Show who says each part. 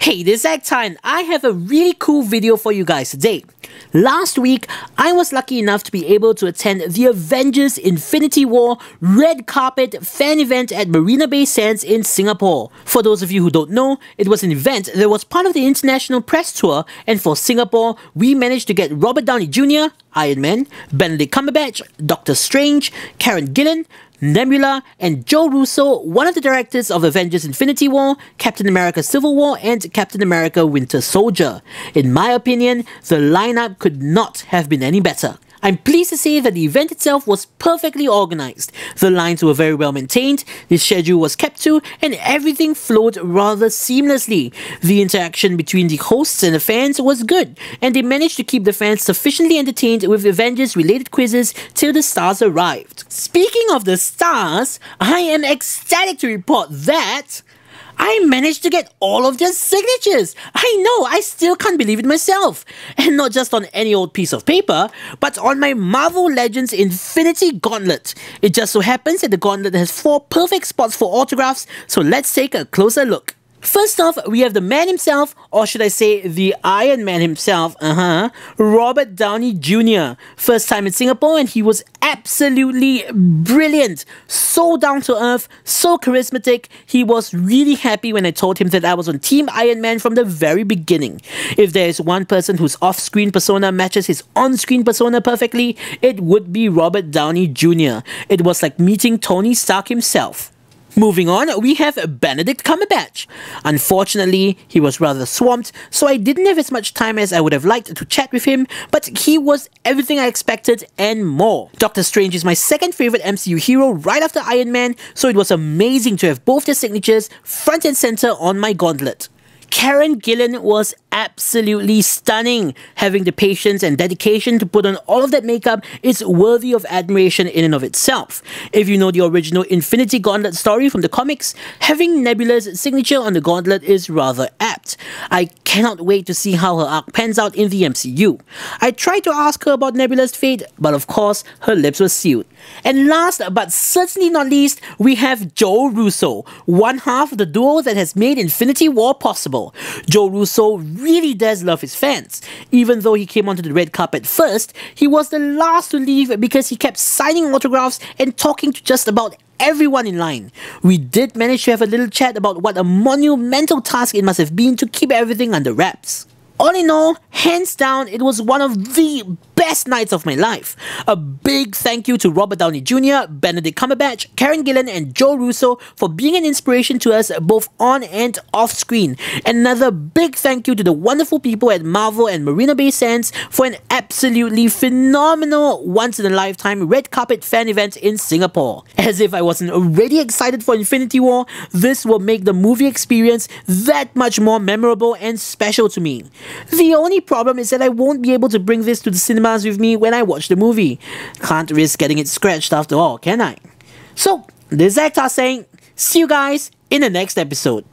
Speaker 1: Hey, this is Actine. I have a really cool video for you guys today. Last week, I was lucky enough to be able to attend the Avengers Infinity War red carpet fan event at Marina Bay Sands in Singapore. For those of you who don't know, it was an event that was part of the international press tour, and for Singapore, we managed to get Robert Downey Jr., Iron Man, Benedict Cumberbatch, Doctor Strange, Karen Gillan, Nebula, and Joe Russo, one of the directors of Avengers Infinity War, Captain America Civil War, and Captain America Winter Soldier. In my opinion, the lineup could not have been any better. I'm pleased to say that the event itself was perfectly organized. The lines were very well maintained, the schedule was kept to, and everything flowed rather seamlessly. The interaction between the hosts and the fans was good, and they managed to keep the fans sufficiently entertained with Avengers-related quizzes till the stars arrived. Speaking of the stars, I am ecstatic to report that I managed to get all of their signatures! I know, I still can't believe it myself! And not just on any old piece of paper, but on my Marvel Legends Infinity Gauntlet. It just so happens that the gauntlet has 4 perfect spots for autographs, so let's take a closer look. First off, we have the man himself, or should I say the Iron Man himself, Robert Downey Jr. First time in Singapore, and he was absolutely brilliant. So down to earth, so charismatic. He was really happy when I told him that I was on Team Iron Man from the very beginning. If there is one person whose off-screen persona matches his on-screen persona perfectly, it would be Robert Downey Jr. It was like meeting Tony Stark himself. Moving on, we have Benedict Cumberbatch. Unfortunately, he was rather swamped, so I didn't have as much time as I would have liked to chat with him, but he was everything I expected and more. Doctor Strange is my second favorite MCU hero right after Iron Man, so it was amazing to have both their signatures front and center on my gauntlet. Karen Gillan was absolutely stunning. Having the patience and dedication to put on all of that makeup is worthy of admiration in and of itself. If you know the original Infinity Gauntlet story from the comics, having Nebula's signature on the gauntlet is rather apt. I cannot wait to see how her arc pans out in the MCU. I tried to ask her about Nebula's fate, but of course, her lips were sealed. And last but certainly not least, we have Joe Russo, one half of the duo that has made Infinity War possible. Joe Russo really does love his fans. Even though he came onto the red carpet first, he was the last to leave because he kept signing autographs and talking to just about everyone in line. We did manage to have a little chat about what a monumental task it must have been to keep everything under wraps. All in all, hands down, it was one of the best nights of my life. A big thank you to Robert Downey Jr., Benedict Cumberbatch, Karen Gillan, and Joe Russo for being an inspiration to us both on and off screen. Another big thank you to the wonderful people at Marvel and Marina Bay Sands for an absolutely phenomenal once-in-a-lifetime red carpet fan event in Singapore. As if I wasn't already excited for Infinity War, this will make the movie experience that much more memorable and special to me. The only problem is that I won't be able to bring this to the cinemas with me when I watch the movie. Can't risk getting it scratched after all, can I? So, this is Actar saying, see you guys in the next episode.